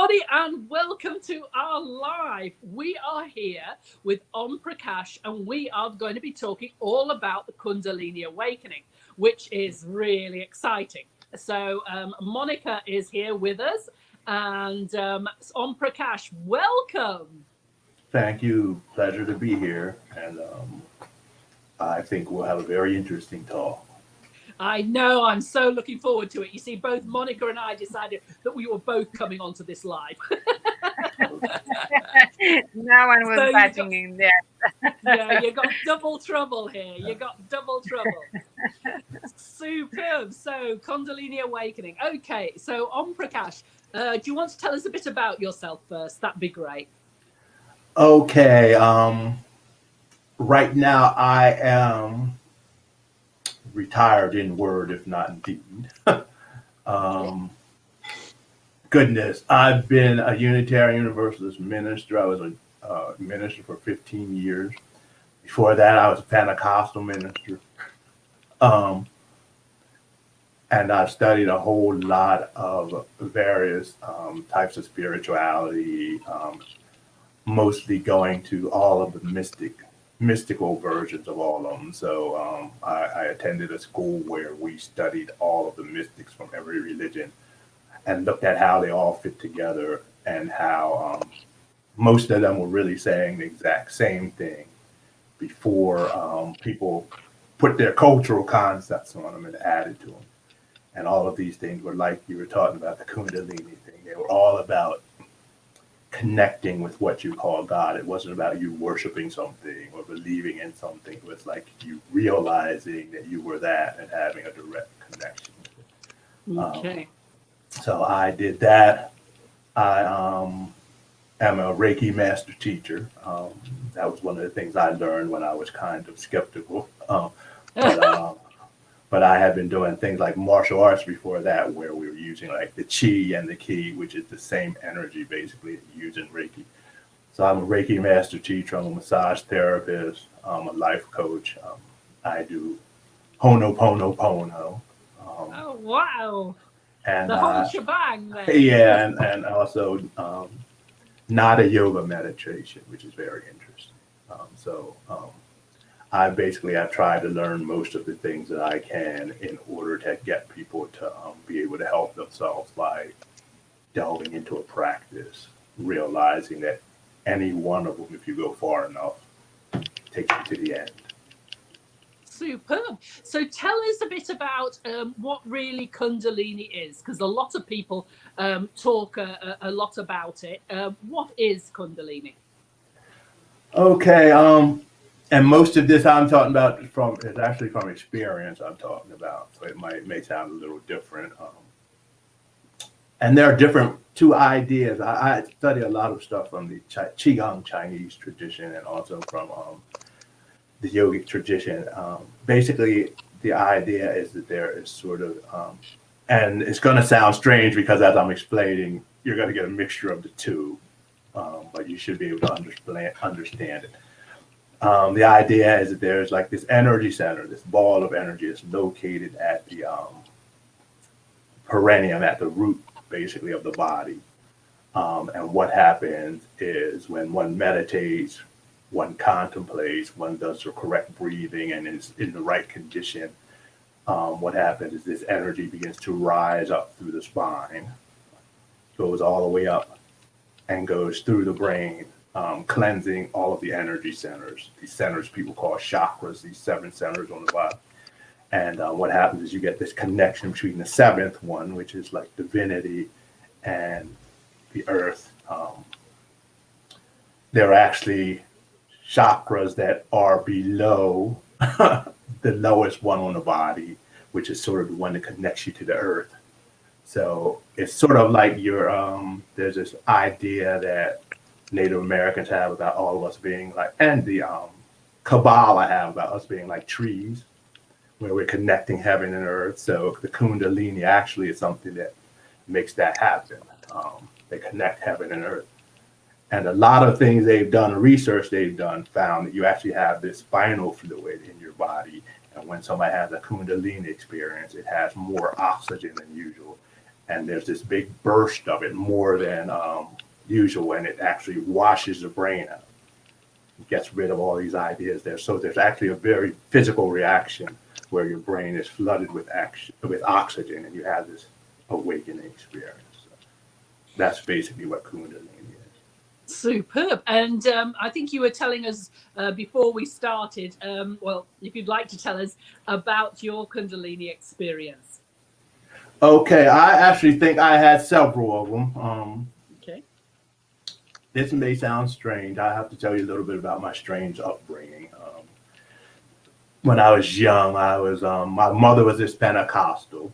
everybody, and welcome to our live. We are here with Prakash, and we are going to be talking all about the Kundalini Awakening, which is really exciting. So, Monica is here with us, and Prakash, welcome. Thank you. Pleasure to be here. And I think we'll have a very interesting talk. I know, I'm so looking forward to it. You see, both Monica and I decided that we were both coming onto this live. No one So was you got, batting in there. yeah, you got double trouble here. You got double trouble. Superb. So, Kundalini Awakening. Okay, so Om Prakash, do you want to tell us a bit about yourself first? That'd be great. Okay. Right now, I am retired in word, if not in deed. Okay. um, Goodness, I've been a Unitarian Universalist minister. I was a minister for 15 years. Before that, I was a Pentecostal minister. Um, and I've studied a whole lot of various types of spirituality, mostly going to all of the mystical versions of all of them. So I attended a school where we studied all of the mystics from every religion and looked at how they all fit together and how most of them were really saying the exact same thing before people put their cultural concepts on them and added to them. And all of these things were like you were talking about the Kundalini thing. They were all about connecting with what you call God. It wasn't about you worshiping something or believing in something. It was like you realizing that you were that and having a direct connection with it. Okay. So I did that. I am a Reiki master teacher. That was one of the things I learned when I was kind of skeptical. But but I had been doing things like martial arts before that, where we were using like the chi and the ki, which is the same energy basically using Reiki. So I'm a Reiki master teacher. I'm a massage therapist. I'm a life coach. I do Ho'oponopono. Um, Oh, wow. and The whole shebang then. yeah, and also not a yoga meditation, which is very interesting. So I've tried to learn most of the things that I can in order to get people to be able to help themselves by delving into a practice, realizing that any one of them, if you go far enough, takes you to the end. Superb. So tell us a bit about what really Kundalini is, because a lot of people talk a lot about it. What is Kundalini? Okay, and most of this I'm talking about from is actually from experience. I'm talking about, so it may sound a little different. And there are different two ideas. I study a lot of stuff from the Qigong Chinese tradition and also from the yogic tradition. Basically, the idea is that there is sort of, and it's going to sound strange because as I'm explaining, you're going to get a mixture of the two, but you should be able to understand it. The idea is that there's like this energy center, this ball of energy is located at the perineum, at the root basically of the body. And what happens is when one meditates, one contemplates, one does the correct breathing and is in the right condition, what happens is this energy begins to rise up through the spine, goes all the way up and goes through the brain, cleansing all of the energy centers. These centers people call chakras, these seven centers on the body. And what happens is you get this connection between the seventh one, which is like divinity, and the earth. There are actually chakras that are below the lowest one on the body, which is sort of the one that connects you to the earth. So it's sort of like there's this idea that Native Americans have about all of us being like, and the Kabbalah have about us being like trees, where we're connecting heaven and earth. So the Kundalini actually is something that makes that happen. They connect heaven and earth. And a lot of things they've done, research they've done, found that you actually have this spinal fluid in your body. And when somebody has a Kundalini experience, it has more oxygen than usual. and there's this big burst of it more than usual, and it actually washes the brain out. It gets rid of all these ideas there. So there's actually a very physical reaction where your brain is flooded with oxygen, and you have this awakening experience. So that's basically what Kundalini is. Superb. And I think you were telling us before we started, well, if you'd like to tell us about your Kundalini experience. Okay, I actually think I had several of them. Okay. This may sound strange. I have to tell you a little bit about my strange upbringing. When I was young, my mother was this Pentecostal,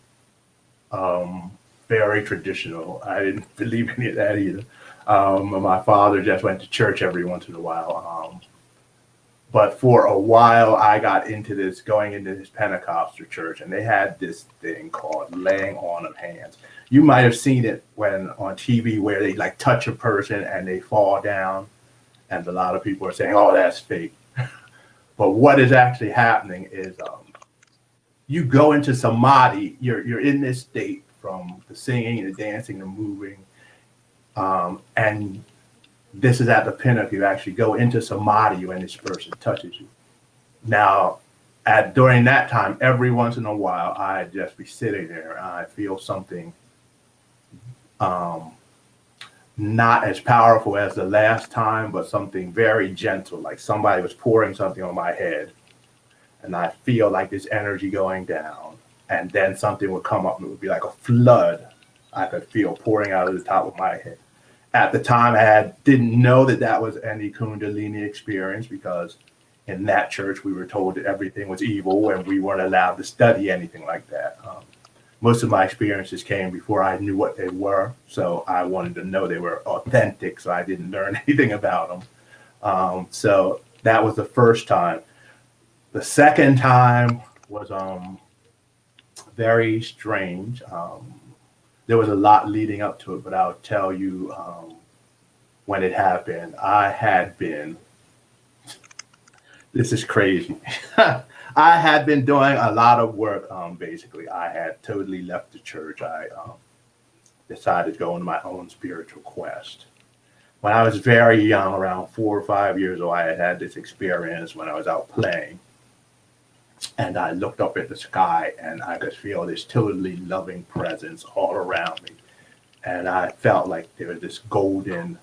very traditional. I didn't believe any of that either. My father just went to church every once in a while. But for a while, I got going into this Pentecostal church, and they had this thing called laying on of hands. You might have seen it on TV where they like touch a person and they fall down, and a lot of people are saying, "Oh, that's fake." But what is actually happening is you go into samadhi. You're in this state from the singing, the dancing, the moving, and this is at the pinnacle. You actually go into samadhi when this person touches you. Now, during that time, every once in a while, I'd just be sitting there and I feel something not as powerful as the last time, but something very gentle, like somebody was pouring something on my head. And I feel like this energy going down. And then something would come up and it would be like a flood I could feel pouring out of the top of my head. At the time, I didn't know that was any Kundalini experience, because in that church, we were told that everything was evil and we weren't allowed to study anything like that. Most of my experiences came before I knew what they were, so I wanted to know they were authentic, so I didn't learn anything about them. So that was the first time. The second time was very strange. There was a lot leading up to it, but I'll tell you when it happened. This is crazy. I had been doing a lot of work, basically. I had totally left the church. I decided to go on my own spiritual quest. When I was very young, around 4 or 5 years old, I had this experience when I was out playing. And I looked up at the sky and I could feel this totally loving presence all around me. And I felt like there was this golden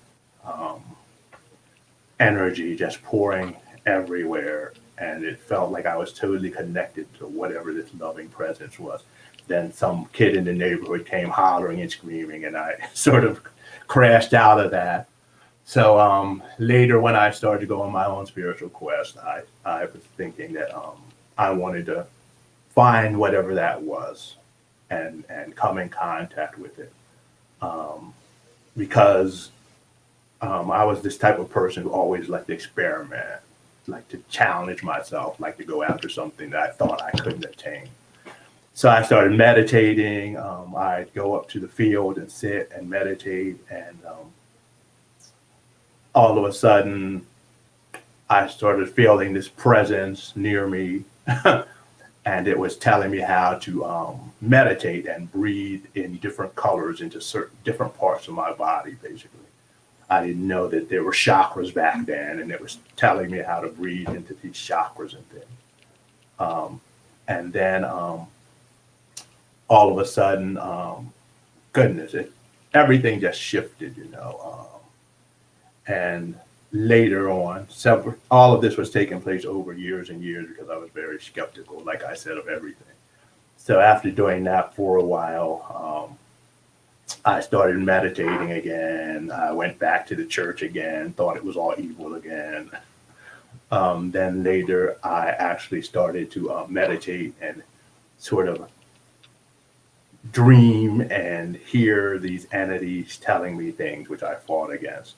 energy just pouring everywhere. And it felt like I was totally connected to whatever this loving presence was. Then some kid in the neighborhood came hollering and screaming, and I sort of crashed out of that. So later, when I started to go on my own spiritual quest, I was thinking that I wanted to find whatever that was and come in contact with it. Because I was this type of person who always liked to experiment, like to challenge myself, like to go after something that I thought I couldn't attain. So I started meditating. I'd go up to the field and sit and meditate. And all of a sudden, I started feeling this presence near me. And it was telling me how to meditate and breathe in different colors into certain different parts of my body, basically. I didn't know that there were chakras back then, and it was telling me how to breathe into these chakras and things. And then all of a sudden, everything just shifted, and later on, all of this was taking place over years and years because I was very skeptical, like I said, of everything. So after doing that for a while, I started meditating again. I went back to the church again, thought it was all evil again. Then later, I actually started to meditate and sort of dream and hear these entities telling me things which I fought against.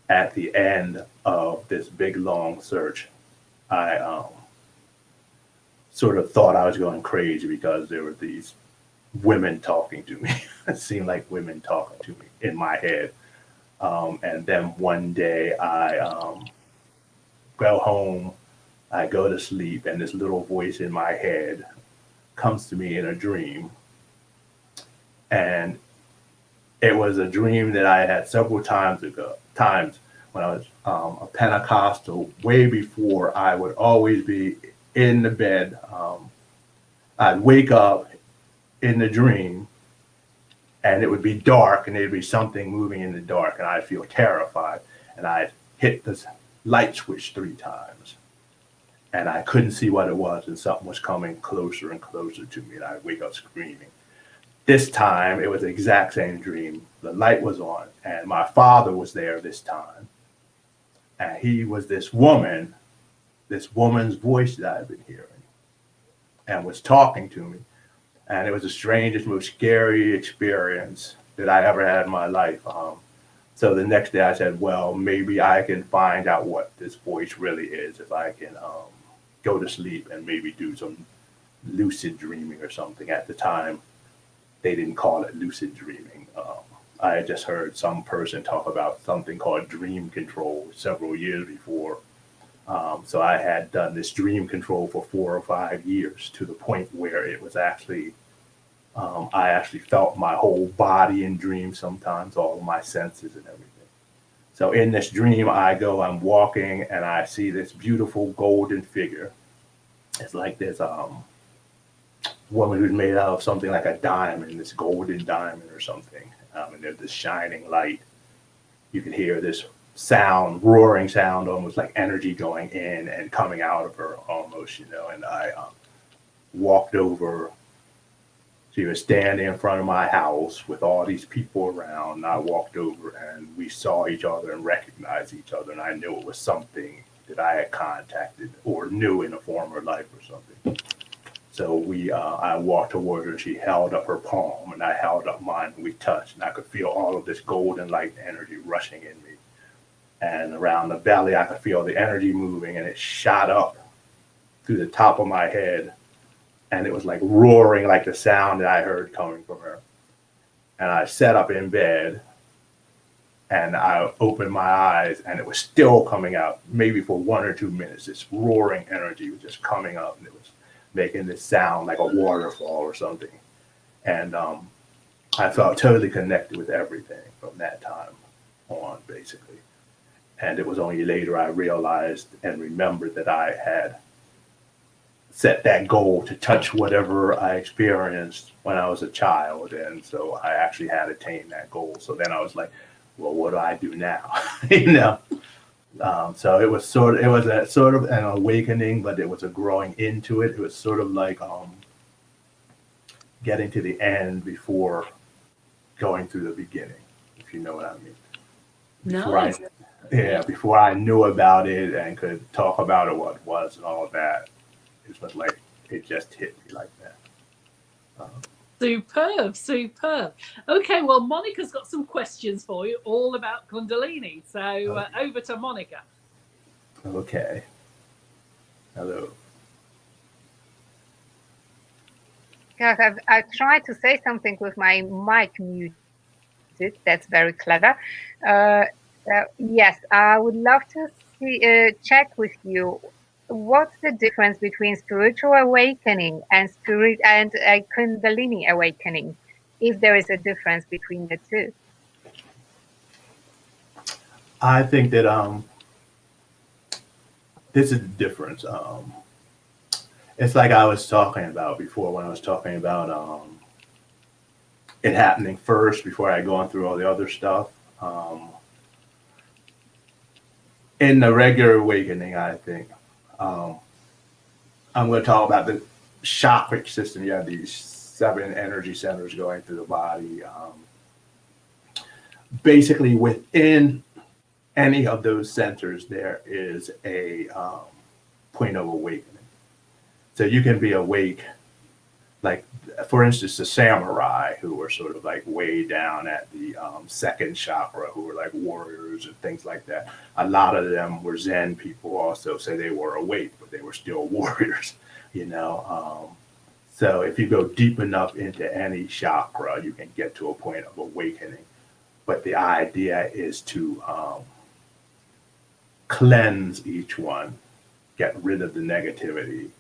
At the end of this big, long search, I sort of thought I was going crazy because there were these women talking to me. It seemed like women talking to me in my head. And then one day I go home, I go to sleep, and this little voice in my head comes to me in a dream. And it was a dream that I had several times when I was a Pentecostal, way before. I would always be in the bed. I'd wake up in the dream and it would be dark and there'd be something moving in the dark and I'd feel terrified. And I'd hit the light switch 3 times and I couldn't see what it was, and something was coming closer and closer to me and I'd wake up screaming. This time it was the exact same dream. The light was on and my father was there this time. And he was this woman's voice that I've been hearing and was talking to me. And it was the strangest, most scary experience that I ever had in my life. So the next day I said, well, maybe I can find out what this voice really is if I can go to sleep and maybe do some lucid dreaming or something. At the time, they didn't call it lucid dreaming. I had just heard some person talk about something called dream control several years before. So I had done this dream control for 4 or 5 years to the point where it was actually, I actually felt my whole body in dreams sometimes, all of my senses and everything. So in this dream, I'm walking and I see this beautiful golden figure. It's like this woman who's made out of something like a diamond, this golden diamond or something. And there's this shining light. You can hear this sound, roaring sound, almost like energy going in and coming out of her almost, and I walked over. She was standing in front of my house with all these people around. And I walked over and we saw each other and recognized each other. And I knew it was something that I had contacted or knew in a former life or something. So I walked toward her. She held up her palm and I held up mine. And we touched and I could feel all of this golden light energy rushing in me. And around the belly, I could feel the energy moving and it shot up through the top of my head. And it was like roaring, like the sound that I heard coming from her. And I sat up in bed and I opened my eyes and it was still coming out, maybe for 1 or 2 minutes. This roaring energy was just coming up and it was making this sound like a waterfall or something. And I felt totally connected with everything from that time on, basically. And it was only later I realized and remembered that I had set that goal to touch whatever I experienced when I was a child. And so I actually had attained that goal. So then I was like, well, what do I do now? So it was sort of an awakening, but it was a growing into it. It was sort of like getting to the end before going through the beginning, if you know what I mean. Nice. Before I knew about it and could talk about it, what it was and all of that, it was like it just hit me like that. Superb. Okay, well, Monica's got some questions for you all about Kundalini. So over to Monica. Okay. Hello. Gosh, I've tried to say something with my mic muted. That's very clever. Yes, I would love to check with you. What's the difference between spiritual awakening and Kundalini awakening, if there is a difference between the two? I think that this is the difference. It's like I was talking about before when I was talking about it happening first before I gone through all the other stuff. In the regular awakening, I think I'm going to talk about the chakra system. You have these 7 energy centers going through the body. Basically, within any of those centers, there is a point of awakening. So you can be awake, like, for instance, the samurai who were sort of like way down at the 2nd chakra, who were like warriors and things like that. A lot of them were Zen people also, so they were awake, but they were still warriors, So if you go deep enough into any chakra, you can get to a point of awakening. But the idea is to cleanse each one, get rid of the negativity.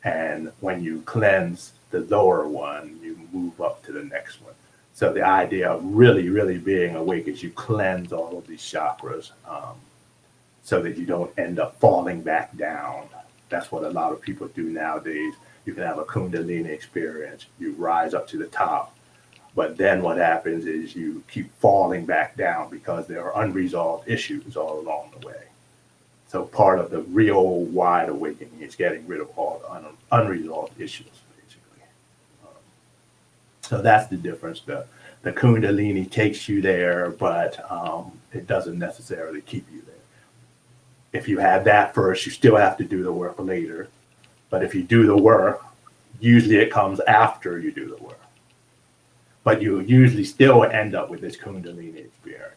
And when you cleanse the lower one, you move up to the next one. So the idea of really, really being awake is you cleanse all of these chakras, so that you don't end up falling back down. That's what a lot of people do nowadays. You can have a Kundalini experience, you rise up to the top, but then what happens is you keep falling back down because there are unresolved issues all along the way. So part of the real wide awakening is getting rid of all the unresolved issues, basically. So that's the difference. The Kundalini takes you there, but it doesn't necessarily keep you there. If you have that first, you still have to do the work later. But if you do the work, usually it comes after you do the work. But you usually still end up with this Kundalini experience.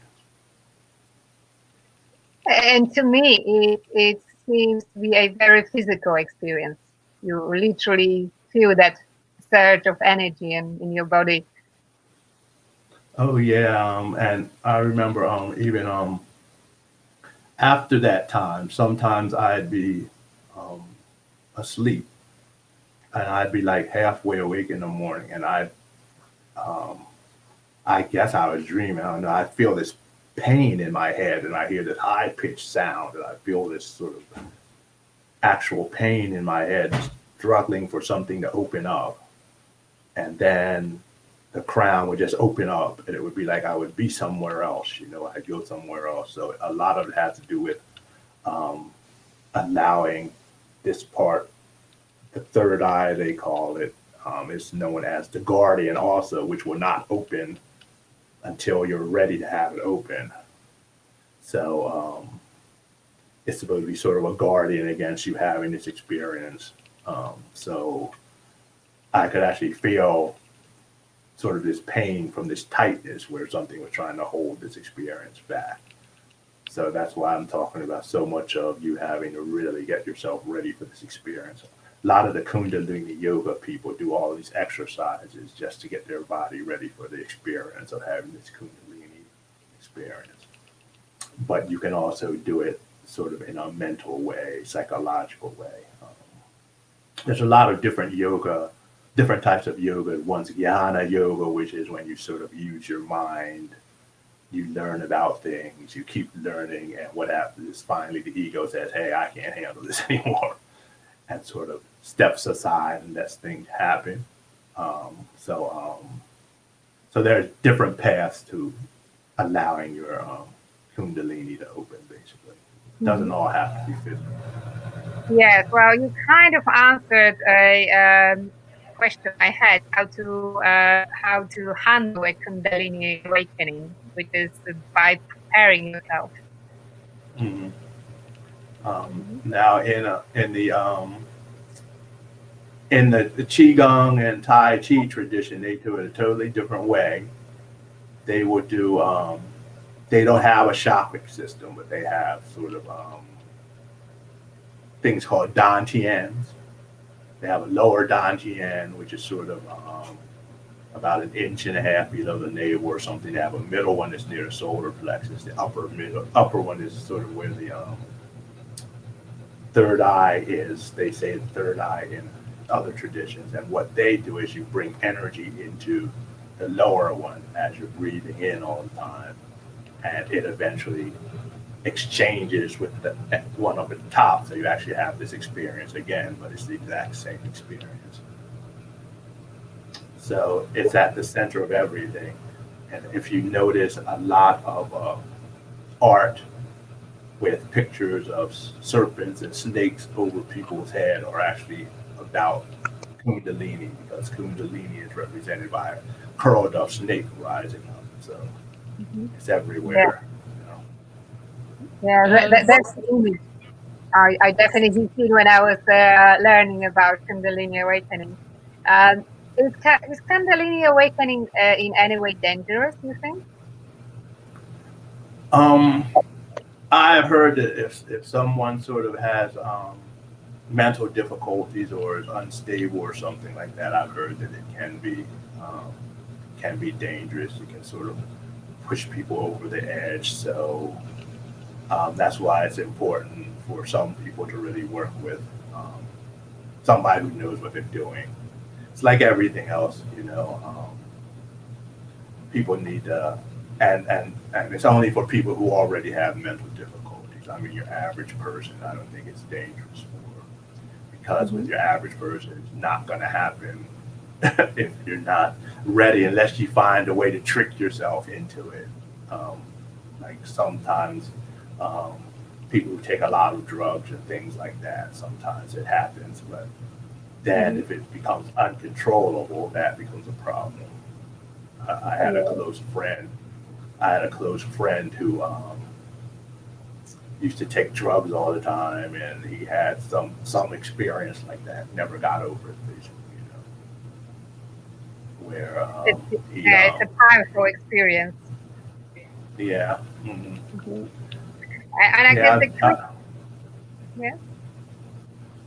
And to me, it seems to be a very physical experience. You literally feel that surge of energy in your body. Oh yeah, and I remember even after that time, sometimes I'd be asleep, and I'd be like halfway awake in the morning, and I guess I was dreaming. I don't know. I feel this pain in my head, and I hear this high pitched sound, and I feel this sort of actual pain in my head, struggling for something to open up, and then the crown would just open up, and it would be like I would be somewhere else. I'd go somewhere else. So a lot of it has to do with allowing this part, the third eye, they call it. It's known as the guardian also, which will not open until you're ready to have it open. So it's supposed to be sort of a guardian against you having this experience. So I could actually feel sort of this pain from this tightness where something was trying to hold this experience back. So that's why I'm talking about so much of you having to really get yourself ready for this experience. A lot of the Kundalini yoga people do all these exercises just to get their body ready for the experience of having this Kundalini experience. But you can also do it sort of in a mental way, psychological way. There's a lot of different types of yoga. One's jnana yoga, which is when you sort of use your mind, you learn about things, you keep learning, and what happens is finally the ego says, hey, I can't handle this anymore, and sort of steps aside and lets things happen. So there's different paths to allowing your Kundalini to open, basically. It doesn't all have to be physical. Yes, well, you kind of answered a question I had: how to handle a Kundalini awakening, which is by preparing yourself. Mm-hmm. Now, in the Qigong and Tai Chi tradition, they do it a totally different way. They would do, they don't have a chakra system, but they have sort of things called dantians. They have a lower dantian, which is sort of about 1.5 inches below the navel or something. They have a middle one that's near the solar plexus. The upper one is sort of where the third eye is. They say the third eye in other traditions. And what they do is you bring energy into the lower one as you're breathing in all the time. And it eventually exchanges with the one up at the top. So you actually have this experience again, but it's the exact same experience. So it's at the center of everything. And if you notice a lot of art with pictures of serpents and snakes over people's head are actually about Kundalini, because Kundalini is represented by a curled up snake rising up. So it's everywhere. Yeah, that's the image I definitely seen when I was learning about Kundalini Awakening. Is Kundalini Awakening in any way dangerous, you think? I've heard that if someone sort of has mental difficulties or is unstable or something like that, I've heard that it can be dangerous. It can sort of push people over the edge. So that's why it's important for some people to really work with somebody who knows what they're doing. it's like everything else, people need to, and it's only for people who already have mental difficulties. I mean, your average person, I don't think it's dangerous for, because with Mhm. your average person, it's not going to happen if you're not ready, unless you find a way to trick yourself into it. Um, like sometimes um, people who take a lot of drugs and things like that, sometimes it happens, but then Mhm. if it becomes uncontrollable, that becomes a problem. I had a Yeah. close friend. I had a close friend who used to take drugs all the time, and he had some experience like that. Never got over it, basically. Where he It's a powerful experience. yeah. Hmm. Mhm. And I guess Yeah, the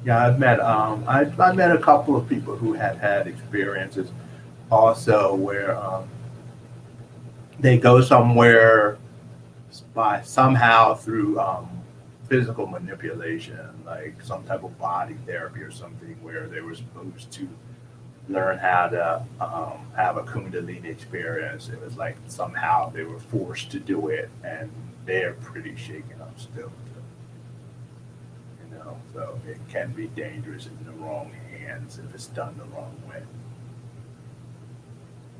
yeah. I've met I met a couple of people who had had experiences also where they go somewhere by somehow through physical manipulation, like some type of body therapy or something, where they were supposed to learn how to have a Kundalini experience. It was like somehow they were forced to do it, and they're pretty shaken up still. So it can be dangerous in the wrong hands if it's done the wrong way.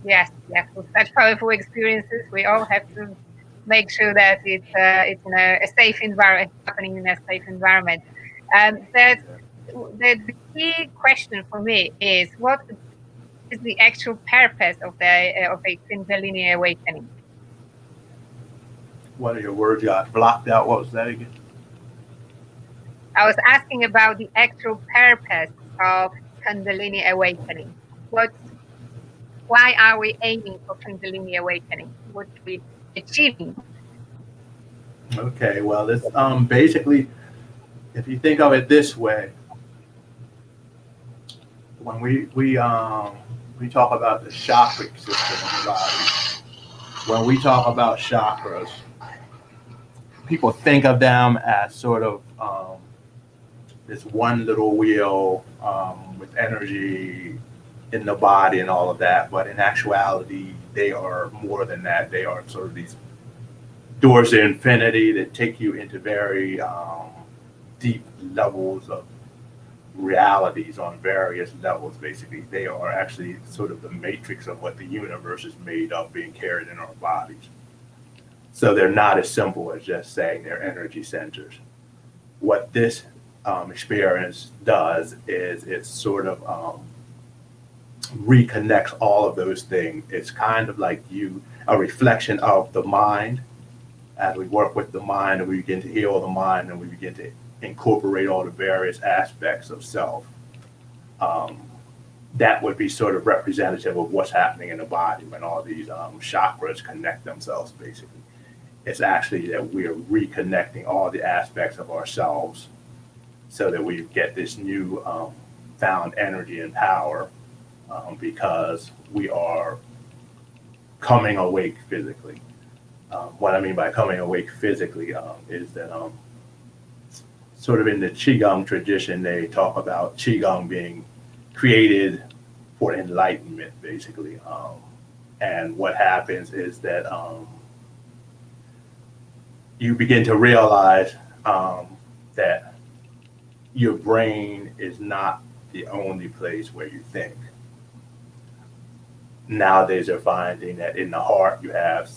Yes, yes. With such powerful experiences, we all have to make sure that it's in a safe environment, happening in a safe environment. That the key question for me is what is the actual purpose of a Kundalini awakening? One of your words got blocked out. What was that again? I was asking about the actual purpose of Kundalini awakening. What, why are we aiming for Kundalini awakening? What are we achieving? Okay, well, it's basically, if you think of it this way, when we talk about the chakra system in the body, when we talk about chakras, people think of them as sort of this one little wheel with energy in the body and all of that. But in actuality, they are more than that. They are sort of these doors to infinity that take you into very deep levels of realities on various levels. Basically, they are actually sort of the matrix of what the universe is made of, being carried in our bodies. So they're not as simple as just saying they're energy centers. What this experience does is it sort of reconnects all of those things. It's kind of like a reflection of the mind. As we work with the mind and we begin to heal the mind and we begin to incorporate all the various aspects of self, um, that would be sort of representative of what's happening in the body when all these chakras connect themselves, basically. It's actually that we are reconnecting all the aspects of ourselves so that we get this new found energy and power because we are coming awake physically. What I mean by coming awake physically is that sort of in the Qigong tradition, they talk about Qigong being created for enlightenment, basically. And what happens is that you begin to realize that your brain is not the only place where you think. Nowadays, they're finding that in the heart you have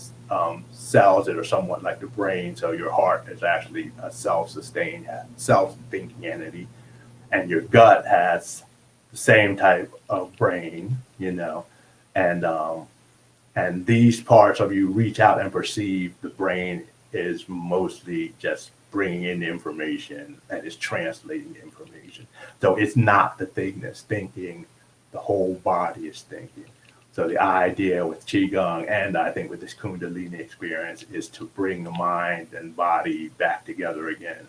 cells that are somewhat like the brain. So your heart is actually a self-sustained, self-thinking entity, and your gut has the same type of brain, and these parts of you reach out and perceive. The brain is mostly just bringing in the information and is translating the information. So it's not the thing that's thinking, the whole body is thinking. So the idea with Qigong and I think with this Kundalini experience is to bring the mind and body back together again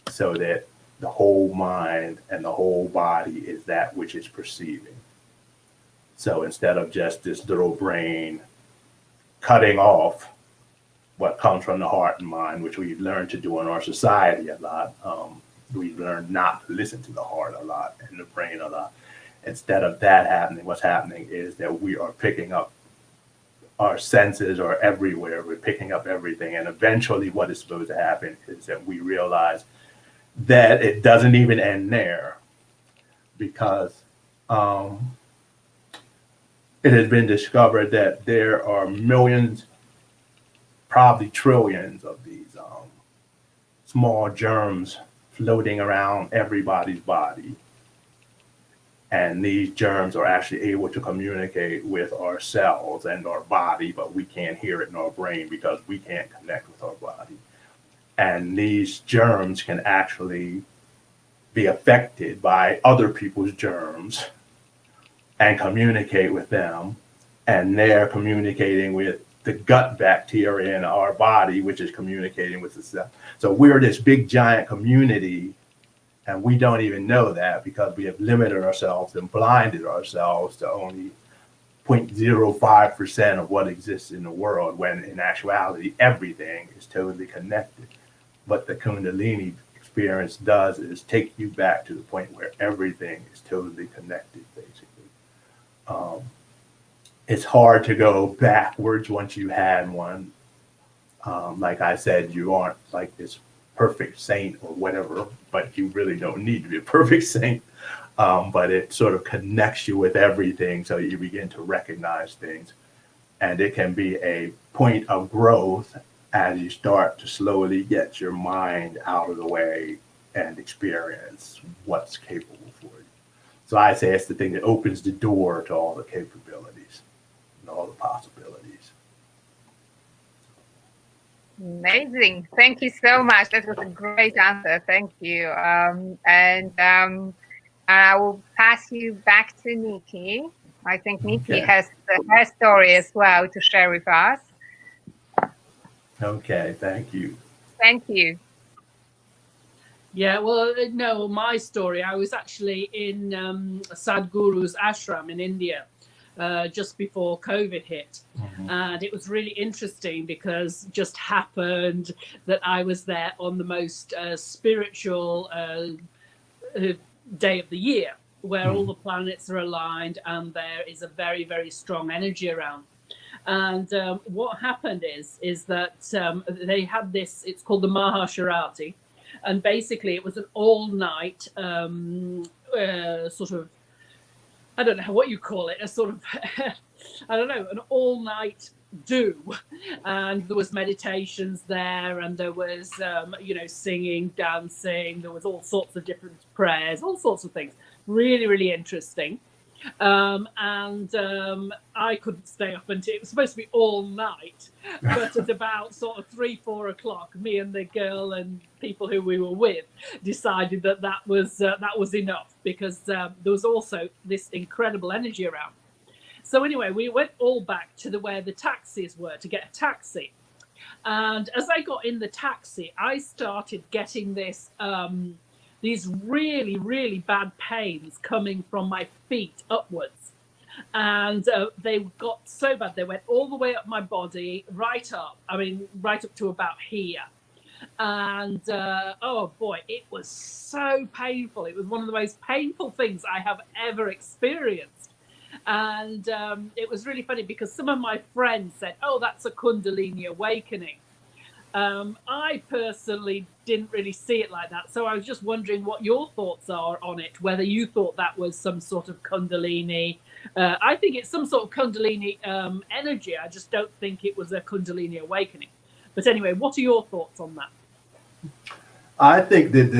so that the whole mind and the whole body is that which is perceiving. So instead of just this little brain cutting off what comes from the heart and mind, which we've learned to do in our society a lot, we've learned not to listen to the heart a lot and the brain a lot. Instead of that happening, what's happening is that we are picking up, our senses are everywhere. We're picking up everything. And eventually what is supposed to happen is that we realize that it doesn't even end there, because it has been discovered that there are millions, probably trillions of these small germs floating around everybody's body. And these germs are actually able to communicate with our cells and our body, but we can't hear it in our brain because we can't connect with our body. And these germs can actually be affected by other people's germs and communicate with them. And they're communicating with the gut bacteria in our body, which is communicating with the cell. So we're this big giant community, and we don't even know that because we have limited ourselves and blinded ourselves to only 0.05% of what exists in the world, when in actuality, everything is totally connected. What the Kundalini experience does is take you back to the point where everything is totally connected, basically. It's hard to go backwards once you had one. Like I said, you aren't like this perfect saint or whatever, but you really don't need to be a perfect saint. But it sort of connects you with everything, so you begin to recognize things. And it can be a point of growth as you start to slowly get your mind out of the way and experience what's capable for you. So I say it's the thing that opens the door to all the capabilities and all the possibilities. Amazing. Thank you so much. That was a great answer. Thank you. I will pass you back to Nikki. I think Nikki has her story as well to share with us. Okay, thank you. Thank you. Yeah, well, no, my story, I was actually in Sadhguru's ashram in India just before COVID hit. Mm-hmm. And it was really interesting because just happened that I was there on the most spiritual day of the year, where all the planets are aligned and there is a very, very strong energy around. And what happened is that they had this, it's called the Mahasharati. And basically it was an all-night sort of, I don't know what you call it, a sort of, I don't know, an all-night do. And there was meditations there, and there was, singing, dancing. There was all sorts of different prayers, all sorts of things. Really, really interesting. I couldn't stay up until, it was supposed to be all night, but at about sort of 3-4 o'clock, me and the girl and people who we were with decided that was enough, because there was also this incredible energy around. So anyway, we went all back to where the taxis were to get a taxi. And as I got in the taxi, I started getting these really, really bad pains coming from my feet upwards. And they got so bad, they went all the way up my body, right up to about here. And oh boy, it was so painful. It was one of the most painful things I have ever experienced. And it was really funny because some of my friends said, oh, that's a Kundalini awakening. I personally didn't really see it like that. So I was just wondering what your thoughts are on it, whether you thought that was some sort of Kundalini. I think it's some sort of Kundalini energy. I just don't think it was a Kundalini awakening. But anyway, what are your thoughts on that? I think that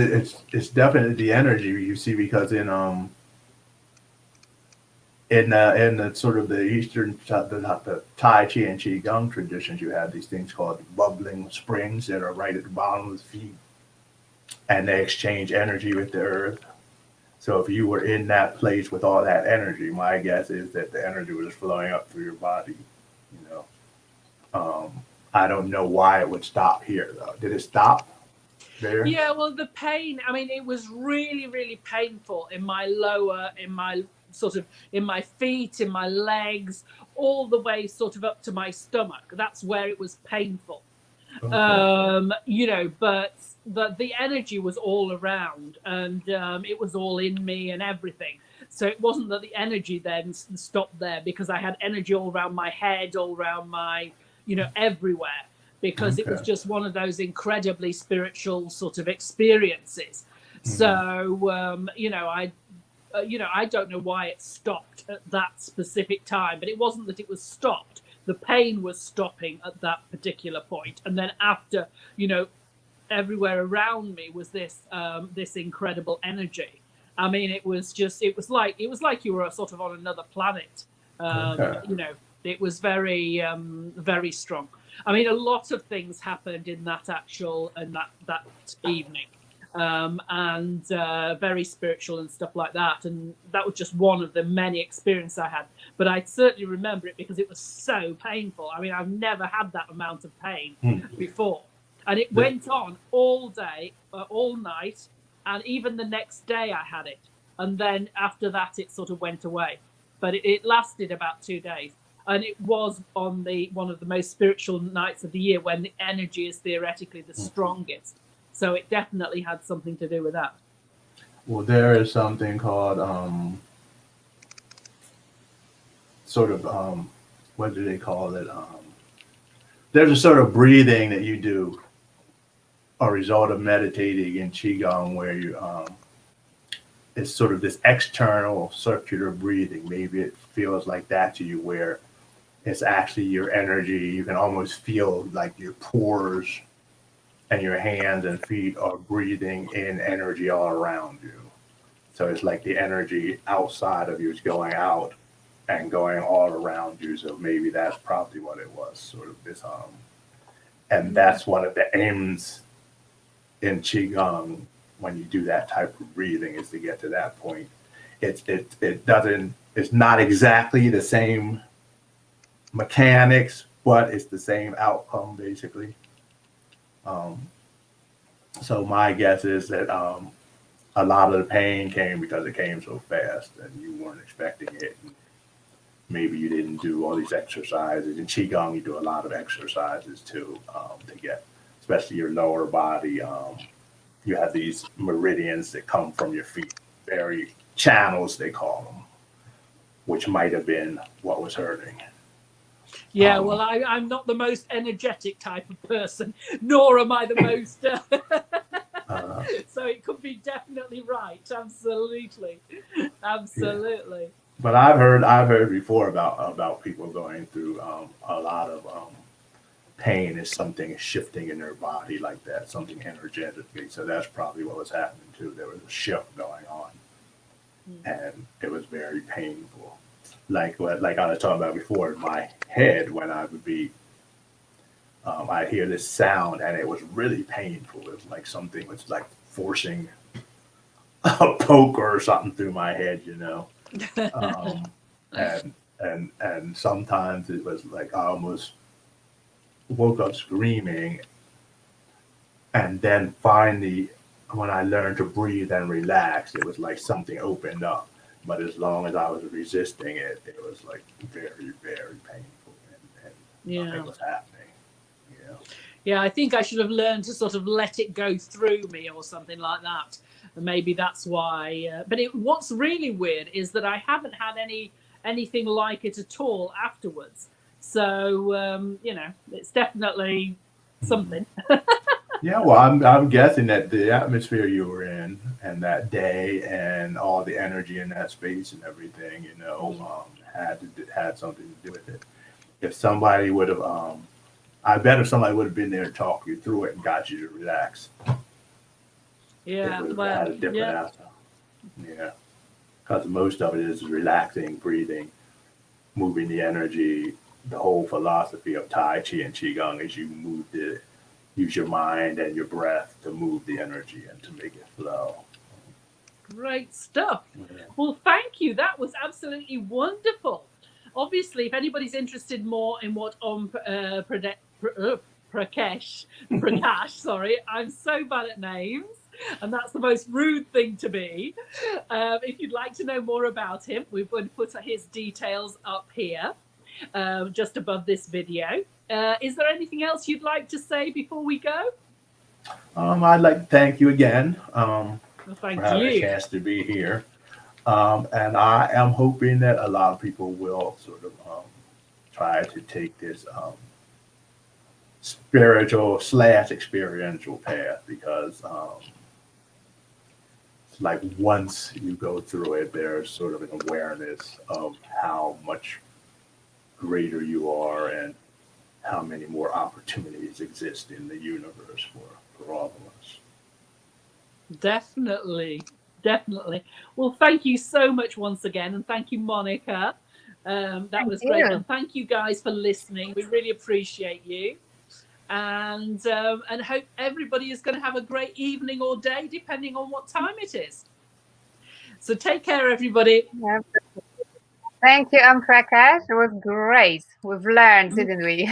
it's definitely the energy you see, because in the sort of the Eastern, the Tai Chi and Qigong traditions, you have these things called bubbling springs that are right at the bottom of the feet, and they exchange energy with the earth. So if you were in that place with all that energy, my guess is that the energy was flowing up through your body. I don't know why it would stop here, though. Did it stop there? Yeah, well, the pain, I mean, it was really, really painful in my feet, in my legs, all the way sort of up to my stomach. That's where it was painful. Okay. But the energy was all around, and it was all in me and everything. So it wasn't that the energy then stopped there, because I had energy all around my head, all around my, everywhere, because it was Okay. just one of those incredibly spiritual sort of experiences. So, I don't know why it stopped at that specific time, but it wasn't that it was stopped. The pain was stopping at that particular point. And then after, everywhere around me was this incredible energy. I mean, it was like you were sort of on another planet. Okay. It was very very strong. I mean, a lot of things happened in that that evening, and very spiritual and stuff like that. And that was just one of the many experiences I had. But I certainly remember it because it was so painful. I mean, I've never had that amount of pain before. And it went on all day, all night, and even the next day I had it. And then after that, it sort of went away. But it lasted about 2 days. And it was on one of the most spiritual nights of the year, when the energy is theoretically the strongest. So it definitely had something to do with that. Well, there is something called sort of what do they call it? There's a sort of breathing that you do, a result of meditating in qigong, where you it's sort of this external circular breathing. Maybe it feels like that to you, where it's actually your energy. You can almost feel like your pores and your hands and feet are breathing in energy all around you. So it's like the energy outside of you is going out and going all around you. So maybe that's probably what it was, sort of this and that's one of the aims in qigong when you do that type of breathing, is to get to that point. It's not exactly the same mechanics, but it's the same outcome basically. So my guess is that a lot of the pain came because it came so fast and you weren't expecting it. And maybe you didn't do all these exercises. In qigong, you do a lot of exercises too, to get, especially your lower body. You have these meridians that come from your feet, very channels they call them, which might have been what was hurting. Yeah, well, I'm not the most energetic type of person, nor am I the most. So it could be definitely right. Absolutely. Yeah. But I've heard before about people going through a lot of pain is something shifting in their body like that, something energetically. So that's probably what was happening too. There was a shift going on, and it was very painful. Like I was talking about before, in my head, when I would be, I'd hear this sound, and it was really painful. It was like something was like forcing a poker or something through my head, and sometimes it was like I almost woke up screaming, and then finally, when I learned to breathe and relax, it was like something opened up. But as long as I was resisting it, it was like very, very painful, and nothing was happening. Yeah, I think I should have learned to sort of let it go through me or something like that. And maybe that's why. But what's really weird is that I haven't had anything like it at all afterwards. So it's definitely something. Yeah, well, I'm guessing that the atmosphere you were in and that day and all the energy in that space and everything, had something to do with it. If somebody would have, I bet if somebody would have been there to talk you through it and got you to relax, Yeah, it would have had a different outcome. Yeah, because most of it is relaxing, breathing, moving the energy. The whole philosophy of Tai Chi and Qigong is use your mind and your breath to move the energy and to make it flow. Great stuff. Yeah. Well, thank you. That was absolutely wonderful. Obviously, if anybody's interested more in what Prakash, sorry, I'm so bad at names, and that's the most rude thing to be. If you'd like to know more about him, we're going to put his details up here, just above this video. Is there anything else you'd like to say before we go? I'd like to thank you again Well, thank for having you. a chance to be here. And I am hoping that a lot of people will sort of try to take this spiritual / experiential path, because it's like once you go through it, there's sort of an awareness of how much greater you are and how many more opportunities exist in the universe for all of us. Definitely, definitely. Well, thank you so much once again, and thank you, Monica. That Thank was great, you. and thank you guys for listening. We really appreciate you, and hope everybody is going to have a great evening or day, depending on what time it is. So take care, everybody. Yeah. Thank you, Prakash. It was great. We've learned, didn't we?